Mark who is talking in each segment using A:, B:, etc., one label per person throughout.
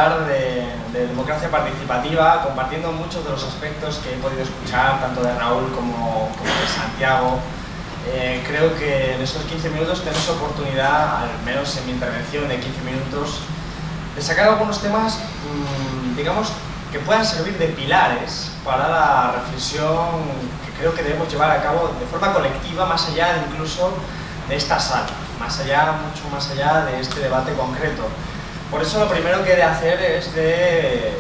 A: hablar de democracia participativa, compartiendo muchos de los aspectos que he podido escuchar, tanto de Raúl como de Santiago. Creo que en estos 15 minutos tenemos oportunidad, al menos en mi intervención de 15 minutos, de sacar algunos temas, digamos, que puedan servir de pilares para la reflexión que creo que debemos llevar a cabo de forma colectiva, más allá incluso de esta sala, mucho más allá de este debate concreto. Por eso lo primero que he de hacer es de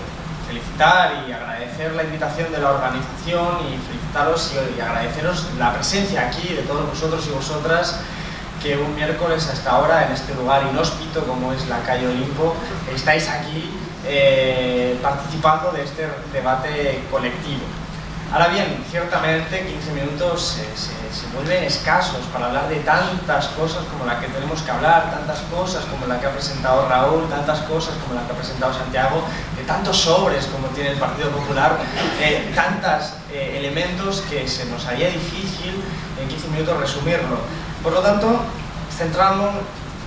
A: felicitar y agradecer la invitación de la organización y felicitaros y agradeceros la presencia aquí de todos vosotros y vosotras que un miércoles hasta ahora en este lugar inhóspito como es la calle Olimpo estáis aquí participando de este debate colectivo. Ahora bien, ciertamente 15 minutos se vuelven escasos para hablar de tantas cosas como la que tenemos que hablar, tantas cosas como la que ha presentado Raúl, tantas cosas como la que ha presentado Santiago, de tantos sobres como tiene el Partido Popular, tantos elementos que se nos haría difícil en 15 minutos resumirlo. Por lo tanto,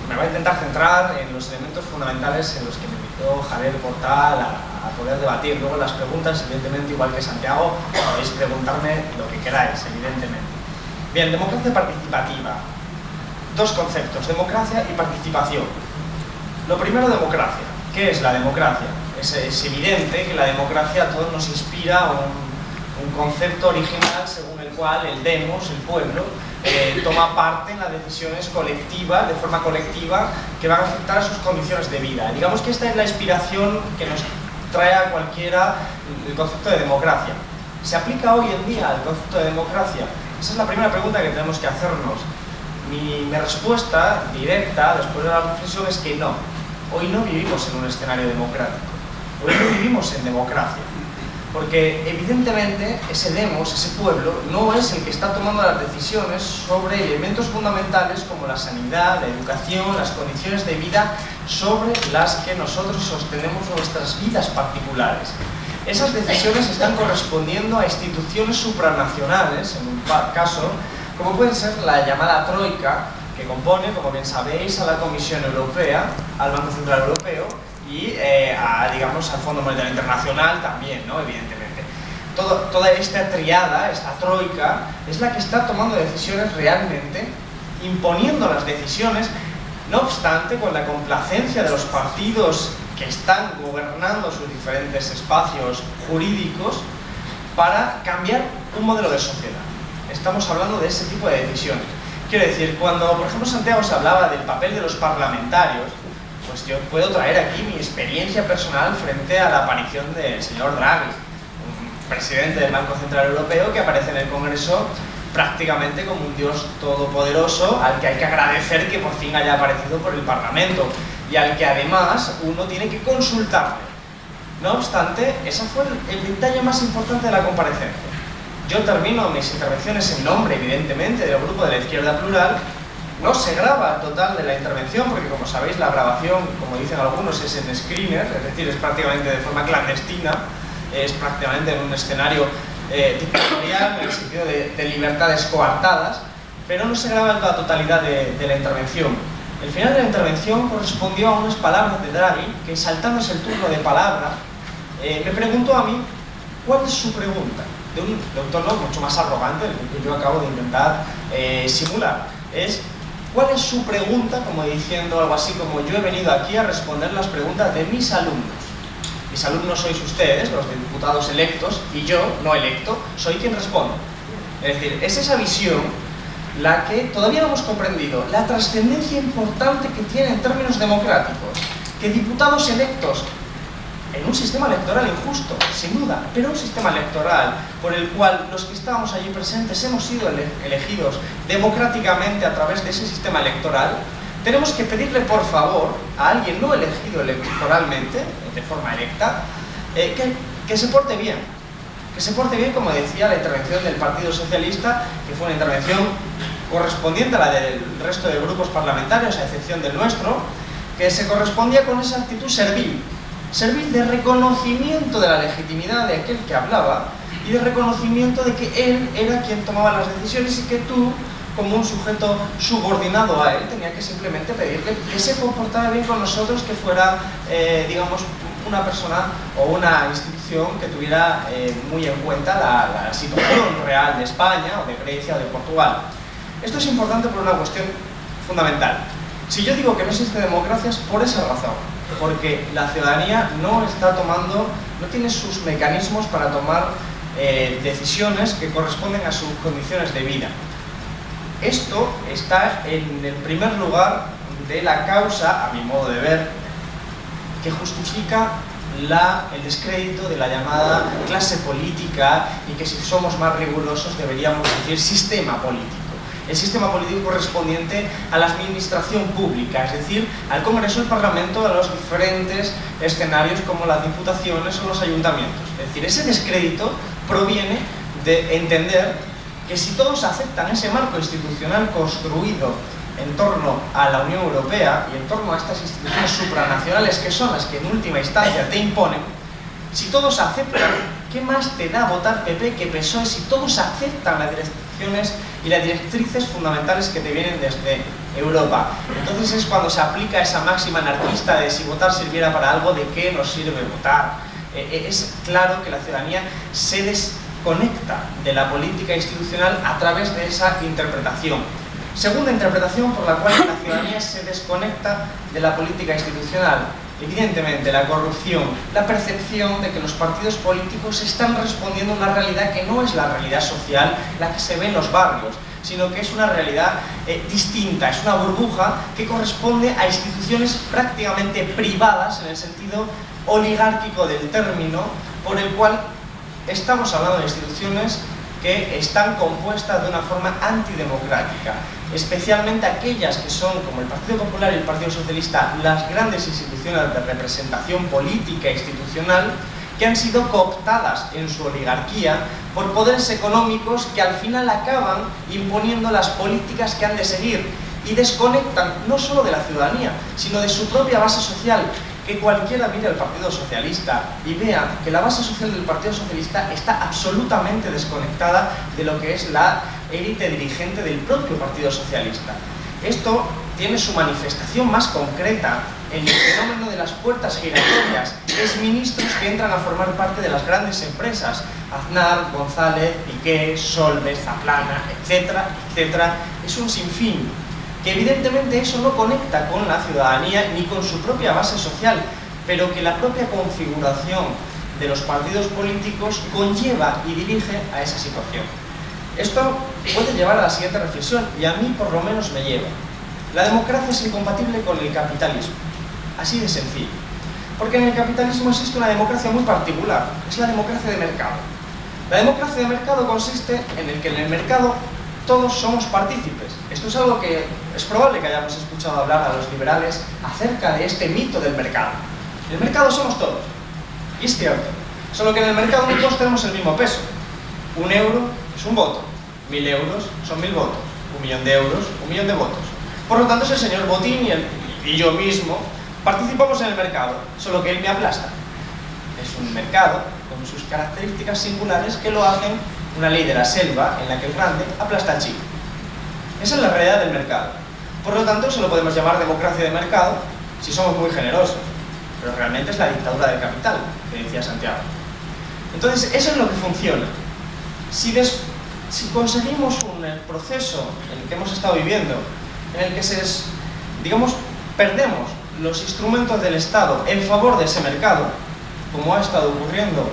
A: me voy a intentar centrar en los elementos fundamentales en los que me invitó Javier Portal a poder debatir. Luego las preguntas, evidentemente, igual que Santiago, podéis preguntarme lo que queráis, evidentemente. Bien, democracia participativa. Dos conceptos, democracia y participación. Lo primero, democracia. ¿Qué es la democracia? Es evidente que la democracia a todos nos inspira un concepto original según el cual el demos, el pueblo, toma parte en las decisiones colectivas, de forma colectiva, que van a afectar a sus condiciones de vida. Digamos que esta es la inspiración que nos trae a cualquiera el concepto de democracia. ¿Se aplica hoy en día el concepto de democracia? Esa es la primera pregunta que tenemos que hacernos. Mi respuesta directa, después de la reflexión, es que no. Hoy no vivimos en un escenario democrático. Hoy no vivimos en democracia. Porque evidentemente ese demos, ese pueblo, no es el que está tomando las decisiones sobre elementos fundamentales como la sanidad, la educación, las condiciones de vida sobre las que nosotros sostenemos nuestras vidas particulares. Esas decisiones están correspondiendo a instituciones supranacionales, en un caso, como pueden ser la llamada Troika, que compone, como bien sabéis, a la Comisión Europea, al Banco Central Europeo, y digamos al Fondo Monetario Internacional también, ¿no? Evidentemente. Toda esta triada, esta troika, es la que está tomando decisiones realmente, imponiendo las decisiones, no obstante, con la complacencia de los partidos que están gobernando sus diferentes espacios jurídicos para cambiar un modelo de sociedad. Estamos hablando de ese tipo de decisiones. Quiero decir, cuando, por ejemplo, Santiago se hablaba del papel de los parlamentarios, pues yo puedo traer aquí mi experiencia personal frente a la aparición del señor Draghi, un presidente del Banco Central Europeo que aparece en el Congreso prácticamente como un dios todopoderoso al que hay que agradecer que por fin haya aparecido por el Parlamento y al que además uno tiene que consultarle. No obstante, ese fue el detalle más importante de la comparecencia. Yo termino mis intervenciones en nombre, evidentemente, del grupo de la Izquierda Plural. No se graba el total de la intervención porque, como sabéis, la grabación, como dicen algunos, es en screener, es decir, es prácticamente de forma clandestina, es prácticamente en un escenario dictatorial, en el sentido de libertades coartadas, pero no se graba la totalidad de la intervención. El final de la intervención correspondió a unas palabras de Draghi que, saltándose el turno de palabra, me preguntó a mí cuál es su pregunta, de un tono mucho más arrogante del que yo acabo de intentar simular. ¿Cuál es su pregunta? Como diciendo algo así como: yo he venido aquí a responder las preguntas de mis alumnos. Mis alumnos sois ustedes, los diputados electos, y yo, no electo, soy quien responde. Es decir, es esa visión la que todavía no hemos comprendido, la trascendencia importante que tiene en términos democráticos, que diputados electos, en un sistema electoral injusto, sin duda, pero un sistema electoral por el cual los que estábamos allí presentes hemos sido elegidos democráticamente a través de ese sistema electoral, tenemos que pedirle por favor a alguien no elegido electoralmente, de forma electa, que se porte bien. Que se porte bien, como decía la intervención del Partido Socialista, que fue una intervención correspondiente a la del resto de grupos parlamentarios, a excepción del nuestro, que se correspondía con esa actitud servil de reconocimiento de la legitimidad de aquel que hablaba y de reconocimiento de que él era quien tomaba las decisiones y que tú, como un sujeto subordinado a él, tenía que simplemente pedirle que se comportara bien con nosotros, que fuera, digamos, una persona o una institución que tuviera muy en cuenta la situación real de España, o de Grecia, o de Portugal. Esto es importante por una cuestión fundamental. Si yo digo que no existe democracia es por esa razón, porque la ciudadanía no tiene sus mecanismos para tomar decisiones que corresponden a sus condiciones de vida. Esto está en el primer lugar de la causa, a mi modo de ver, que justifica el descrédito de la llamada clase política, y que, si somos más rigurosos, deberíamos decir sistema político. El sistema político correspondiente a la administración pública, es decir, al Congreso, al Parlamento, a los diferentes escenarios como las diputaciones o los ayuntamientos. Es decir, ese descrédito proviene de entender que si todos aceptan ese marco institucional construido en torno a la Unión Europea y en torno a estas instituciones supranacionales, que son las que en última instancia te imponen, si todos aceptan, ¿qué más te da votar PP que PSOE si todos aceptan las direcciones y las directrices fundamentales que te vienen desde Europa? Entonces es cuando se aplica esa máxima anarquista de si votar sirviera para algo, ¿de qué nos sirve votar? Es claro que la ciudadanía se desconecta de la política institucional a través de esa interpretación. Segunda interpretación por la cual la ciudadanía se desconecta de la política institucional: evidentemente la corrupción, la percepción de que los partidos políticos están respondiendo a una realidad que no es la realidad social, la que se ve en los barrios, sino que es una realidad distinta, es una burbuja que corresponde a instituciones prácticamente privadas, en el sentido oligárquico del término, por el cual estamos hablando de instituciones que están compuestas de una forma antidemocrática, especialmente aquellas que son, como el Partido Popular y el Partido Socialista, las grandes instituciones de representación política e institucional, que han sido cooptadas en su oligarquía por poderes económicos que al final acaban imponiendo las políticas que han de seguir, y desconectan no solo de la ciudadanía, sino de su propia base social. Que cualquiera mire al Partido Socialista y vea que la base social del Partido Socialista está absolutamente desconectada de lo que es la élite dirigente del propio Partido Socialista. Esto tiene su manifestación más concreta en el fenómeno de las puertas giratorias, exministros que entran a formar parte de las grandes empresas: Aznar, González, Piqué, Solbes, Zaplana, etcétera, etcétera. Es un sinfín, que evidentemente eso no conecta con la ciudadanía ni con su propia base social, pero que la propia configuración de los partidos políticos conlleva y dirige a esa situación. Esto puede llevar a la siguiente reflexión, y a mí por lo menos me lleva: la democracia es incompatible con el capitalismo, así de sencillo, porque en el capitalismo existe una democracia muy particular, es la democracia de mercado. La democracia de mercado consiste en el que en el mercado todos somos partícipes. Esto es algo que es probable que hayamos escuchado hablar a los liberales acerca de este mito del mercado. En el mercado somos todos, y es cierto, solo que en el mercado no todos tenemos el mismo peso. 1 euro es un voto, 1000 euros son 1000 votos, 1 millón de euros, 1 millón de votos. Por lo tanto, es el señor Botín y yo mismo participamos en el mercado, solo que él me aplasta. Es un mercado con sus características singulares que lo hacen una ley de la selva en la que el grande aplasta al chico. Esa es la realidad del mercado. Por lo tanto, eso lo podemos llamar democracia de mercado si somos muy generosos, pero realmente es la dictadura del capital, que decía Santiago. Entonces, eso es lo que funciona. Si conseguimos un proceso en el que hemos estado viviendo, en el que perdemos los instrumentos del Estado en favor de ese mercado, como ha estado ocurriendo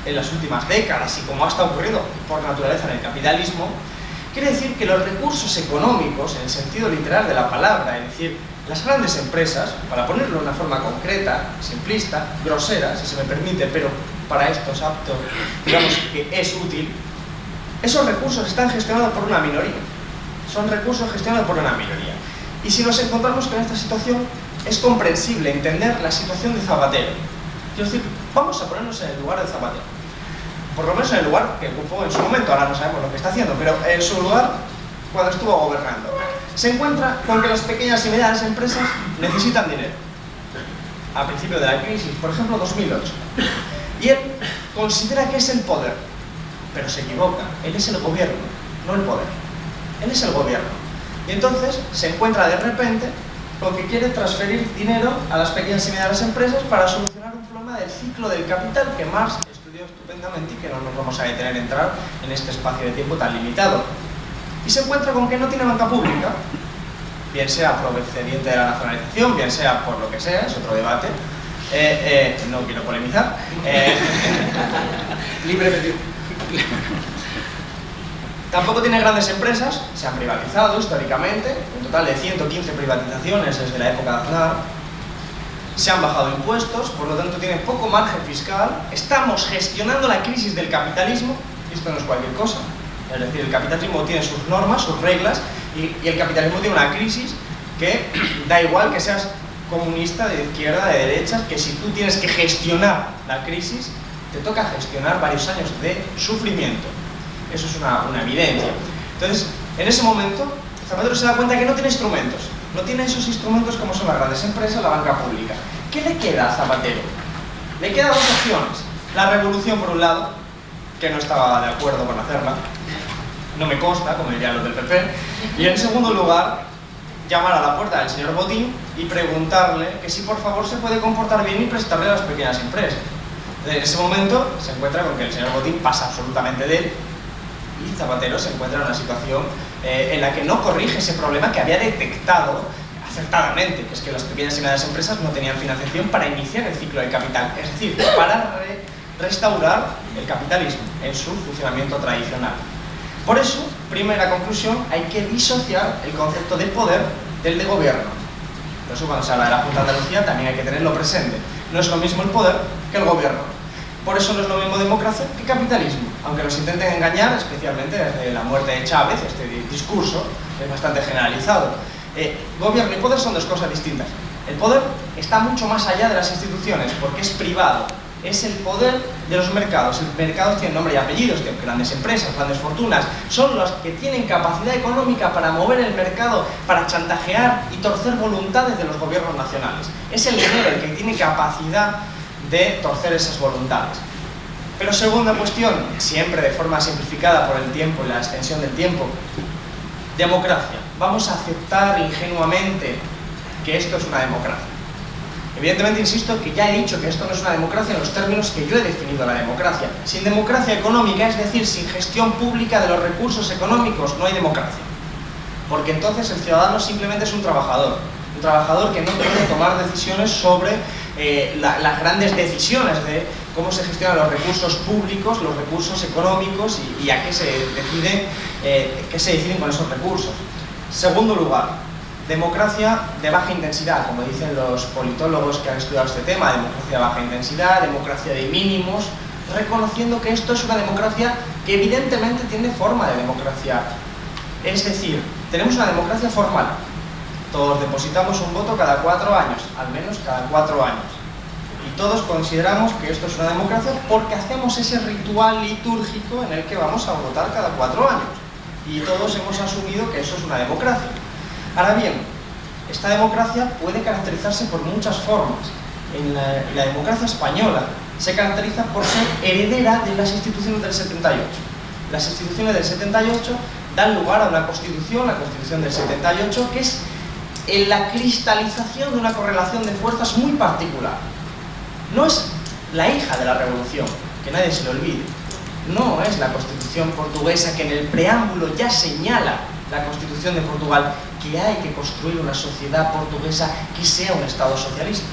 A: en las últimas décadas y como ha estado ocurriendo por naturaleza en el capitalismo, quiere decir que los recursos económicos, en el sentido literal de la palabra, es decir, las grandes empresas, para ponerlo de una forma concreta, simplista, grosera, si se me permite, pero para estos aptos, digamos que es útil, esos recursos están gestionados por una minoría. Son recursos gestionados por una minoría. Y si nos encontramos con esta situación, es comprensible entender la situación de Zapatero. Quiero decir, vamos a ponernos en el lugar de Zapatero. Por lo menos en el lugar que ocupó en su momento, ahora no sabemos lo que está haciendo, pero en su lugar cuando estuvo gobernando. Se encuentra con que las pequeñas y medianas empresas necesitan dinero. A principio de la crisis, por ejemplo, 2008. Y él considera que es el poder, pero se equivoca. Él es el gobierno, no el poder. Él es el gobierno. Y entonces se encuentra de repente con que quiere transferir dinero a las pequeñas y medianas empresas para solucionar un problema del ciclo del capital que Marx estudió estupendamente y que no nos vamos a detener en entrar en este espacio de tiempo tan limitado. Y se encuentra con que no tiene banca pública, bien sea proveniente de la nacionalización, bien sea por lo que sea, es otro debate. No quiero polemizar.
B: Libremente.
A: Tampoco tiene grandes empresas, se han privatizado históricamente, un total de 115 privatizaciones desde la época de Aznar. Se han bajado impuestos, por lo tanto tiene poco margen fiscal. Estamos gestionando la crisis del capitalismo, y esto no es cualquier cosa. Es decir, el capitalismo tiene sus normas, sus reglas, y el capitalismo tiene una crisis que da igual que seas comunista, de izquierda, de derecha, que si tú tienes que gestionar la crisis, te toca gestionar varios años de sufrimiento. Eso es una evidencia. Entonces, en ese momento, Zapatero se da cuenta que no tiene instrumentos. No tiene esos instrumentos como son las grandes empresas, la banca pública. ¿Qué le queda a Zapatero? Le quedan dos opciones. La revolución, por un lado, que no estaba de acuerdo con hacerla. No me consta, como dirían los del PP. Y en segundo lugar, llamar a la puerta del señor Botín y preguntarle que si por favor se puede comportar bien y prestarle a las pequeñas empresas. En ese momento se encuentra con que el señor Botín pasa absolutamente de él y Zapatero se encuentra en una situación en la que no corrige ese problema que había detectado acertadamente, que es que las pequeñas y medianas empresas no tenían financiación para iniciar el ciclo del capital, es decir, para restaurar el capitalismo en su funcionamiento tradicional. Por eso, primera conclusión, hay que disociar el concepto de poder del de gobierno. Por eso cuando se habla de la Junta de Andalucía también hay que tenerlo presente. No es lo mismo el poder que el gobierno. Por eso no es lo mismo democracia que capitalismo, aunque nos intenten engañar, especialmente desde la muerte de Chávez, este discurso es bastante generalizado. Gobierno y poder son dos cosas distintas. El poder está mucho más allá de las instituciones, porque es privado. Es el poder de los mercados. Los mercados tienen nombre y apellidos, que grandes empresas, grandes fortunas, son los que tienen capacidad económica para mover el mercado, para chantajear y torcer voluntades de los gobiernos nacionales. Es el dinero el que tiene capacidad de torcer esas voluntades. Pero segunda cuestión, siempre de forma simplificada por el tiempo y la extensión del tiempo, democracia. Vamos a aceptar ingenuamente que esto es una democracia. Evidentemente, insisto, que ya he dicho que esto no es una democracia en los términos que yo he definido la democracia. Sin democracia económica, es decir, sin gestión pública de los recursos económicos, no hay democracia. Porque entonces el ciudadano simplemente es un trabajador que no puede tomar decisiones sobre las grandes decisiones de cómo se gestionan los recursos públicos, los recursos económicos y a qué se deciden con esos recursos. Segundo lugar, democracia de baja intensidad, como dicen los politólogos que han estudiado este tema, democracia de baja intensidad, democracia de mínimos, reconociendo que esto es una democracia que evidentemente tiene forma de democracia. Es decir, tenemos una democracia formal. Todos depositamos un voto cada 4 años, al menos cada 4 años. Y todos consideramos que esto es una democracia porque hacemos ese ritual litúrgico en el que vamos a votar cada 4 años. Y todos hemos asumido que eso es una democracia. Ahora bien, esta democracia puede caracterizarse por muchas formas. En la democracia española se caracteriza por ser heredera de las instituciones del 78. Las instituciones del 78 dan lugar a una constitución, la Constitución del 78, que es la cristalización de una correlación de fuerzas muy particular. No es la hija de la revolución, que nadie se lo olvide. No es la Constitución portuguesa que en el preámbulo ya señala la Constitución de Portugal que hay que construir una sociedad portuguesa que sea un Estado socialista.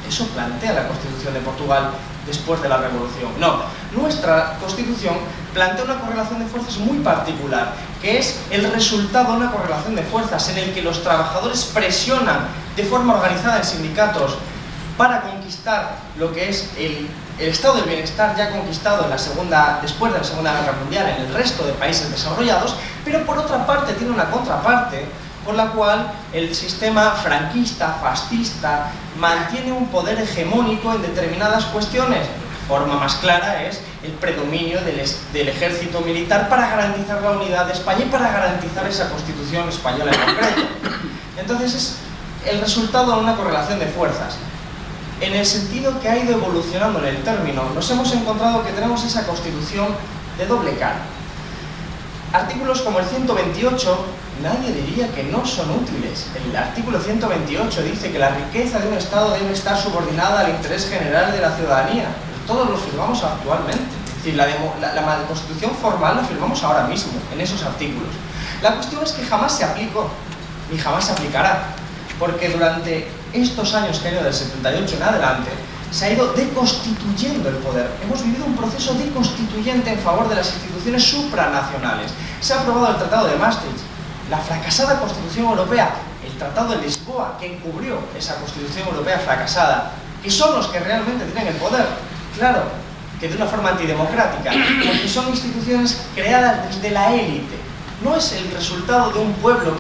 A: Eso plantea la Constitución de Portugal después de la Revolución. No, nuestra Constitución plantea una correlación de fuerzas muy particular, que es el resultado de una correlación de fuerzas en el que los trabajadores presionan de forma organizada en sindicatos para conquistar lo que es el estado del bienestar ya conquistado después de la Segunda Guerra Mundial en el resto de países desarrollados, pero por otra parte tiene una contraparte por la cual el sistema franquista, fascista, mantiene un poder hegemónico en determinadas cuestiones. La forma más clara es el predominio del ejército militar para garantizar la unidad de España y para garantizar esa Constitución española en concreto. Entonces es el resultado de una correlación de fuerzas. En el sentido que ha ido evolucionando en el término, nos hemos encontrado que tenemos esa Constitución de doble cara. Artículos como el 128 nadie diría que no son útiles. El artículo 128 dice que la riqueza de un Estado debe estar subordinada al interés general de la ciudadanía. Todos lo firmamos actualmente. Es decir, la Constitución formal la firmamos ahora mismo, en esos artículos. La cuestión es que jamás se aplicó, ni jamás se aplicará, porque durante estos años que han ido del 78 en adelante, se ha ido deconstituyendo el poder. Hemos vivido un proceso deconstituyente en favor de las instituciones supranacionales. Se ha aprobado el Tratado de Maastricht, la fracasada Constitución Europea, el Tratado de Lisboa, que encubrió esa Constitución Europea fracasada, que son los que realmente tienen el poder. Claro, que de una forma antidemocrática, porque son instituciones creadas desde la élite. No es el resultado de un pueblo